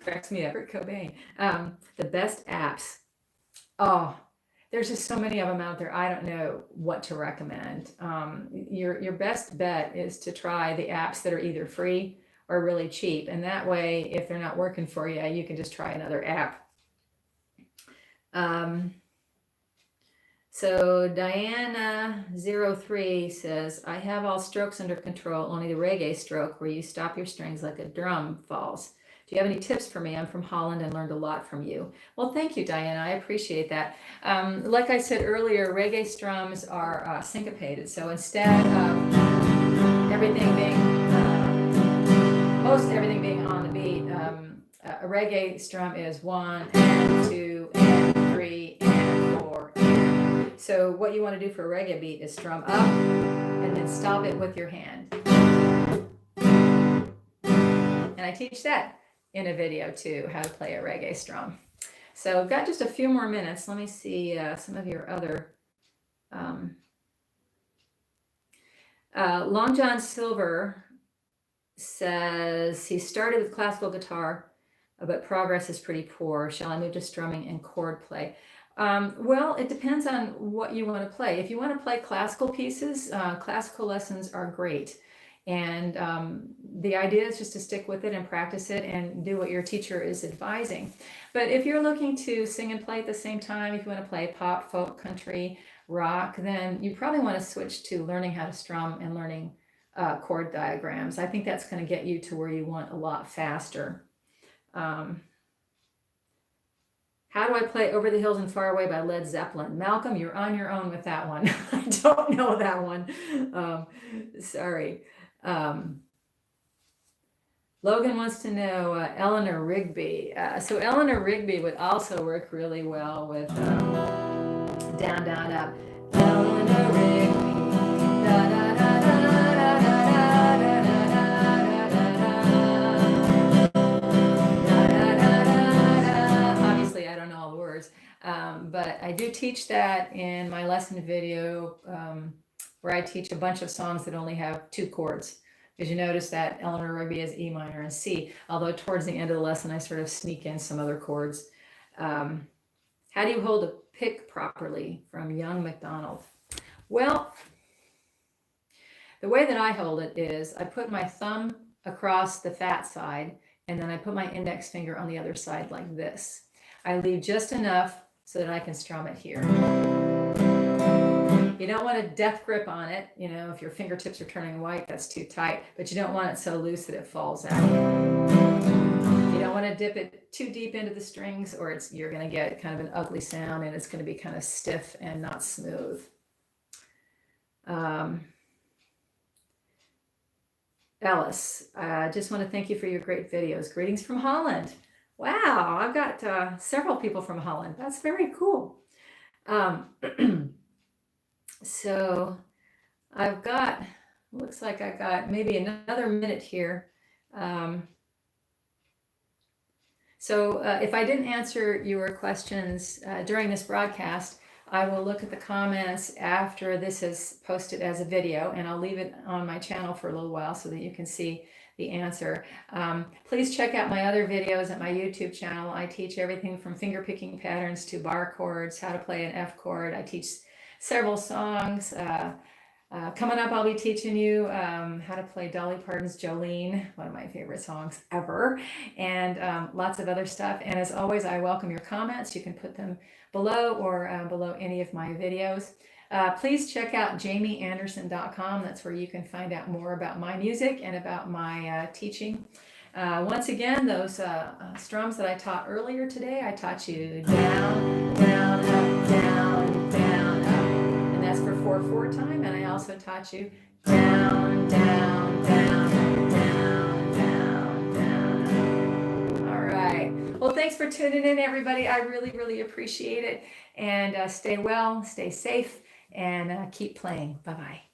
[SPEAKER 1] cracks me up. Kurt Cobain, the best apps. Oh, there's just so many of them out there. I don't know what to recommend. Your best bet is to try the apps that are either free or really cheap, and that way, if they're not working for you, you can just try another app. So Diana03 says, I have all strokes under control, only the reggae stroke where you stop your strings like a drum falls. Do you have any tips for me? I'm from Holland and learned a lot from you. Well, thank you, Diana. I appreciate that. Like I said earlier, reggae strums are syncopated. So instead of everything being, most everything being on the beat, a reggae strum is 1 and 2 and 3 and 4 and. So what you want to do for a reggae beat is strum up and then stop it with your hand. And I teach that in a video too, how to play a reggae strum. So I've got just a few more minutes. Let me see some of your other. Long John Silver says he started with classical guitar, but progress is pretty poor. Shall I move to strumming and chord play? Well, it depends on what you want to play. If you want to play classical pieces, classical lessons are great. And the idea is just to stick with it and practice it and do what your teacher is advising. But if you're looking to sing and play at the same time, if you want to play pop, folk, country, rock, then you probably want to switch to learning how to strum and learning chord diagrams. I think that's going to get you to where you want a lot faster. How do I play Over the Hills and Far Away by Led Zeppelin? Malcolm, you're on your own with that one. I don't know that one. Sorry. Logan wants to know Eleanor Rigby. So Eleanor Rigby would also work really well with down, down, up. Eleanor Rigby. Da, da, da, da, da, da, da, da. Obviously, I don't know all the words, but I do teach that in my lesson video where I teach a bunch of songs that only have 2 chords. Because you notice that Eleanor Rigby is E minor and C, although towards the end of the lesson I sort of sneak in some other chords. How do you hold a pick properly from Young McDonald? Well, the way that I hold it is I put my thumb across the fat side and then I put my index finger on the other side like this. I leave just enough so that I can strum it here. You don't want a death grip on it. You know, if your fingertips are turning white, that's too tight, but you don't want it so loose that it falls out. You don't want to dip it too deep into the strings or you're going to get kind of an ugly sound and it's going to be kind of stiff and not smooth. Alice, I just want to thank you for your great videos. Greetings from Holland. Wow, I've got several people from Holland. That's very cool. So I've got, looks like I got maybe another minute here. So if I didn't answer your questions during this broadcast, I will look at the comments after this is posted as a video, and I'll leave it on my channel for a little while so that you can see the answer. Please check out my other videos at my YouTube channel. I teach everything from finger picking patterns to bar chords, how to play an F chord. I teach several songs, Coming up, I'll be teaching you how to play Dolly Parton's Jolene, one of my favorite songs ever, and lots of other stuff. And as always, I welcome your comments. You can put them below or below any of my videos. Please check out jamieanderson.com. That's where you can find out more about my music and about my teaching. Once again, those strums that I taught earlier today, I taught you down, down, up, down, down, up. And that's for 4/4 time. And I also taught you down, down, down, down, down, down. All right. Well, thanks for tuning in, everybody. I really, really appreciate it. And stay well, stay safe, and keep playing. Bye-bye.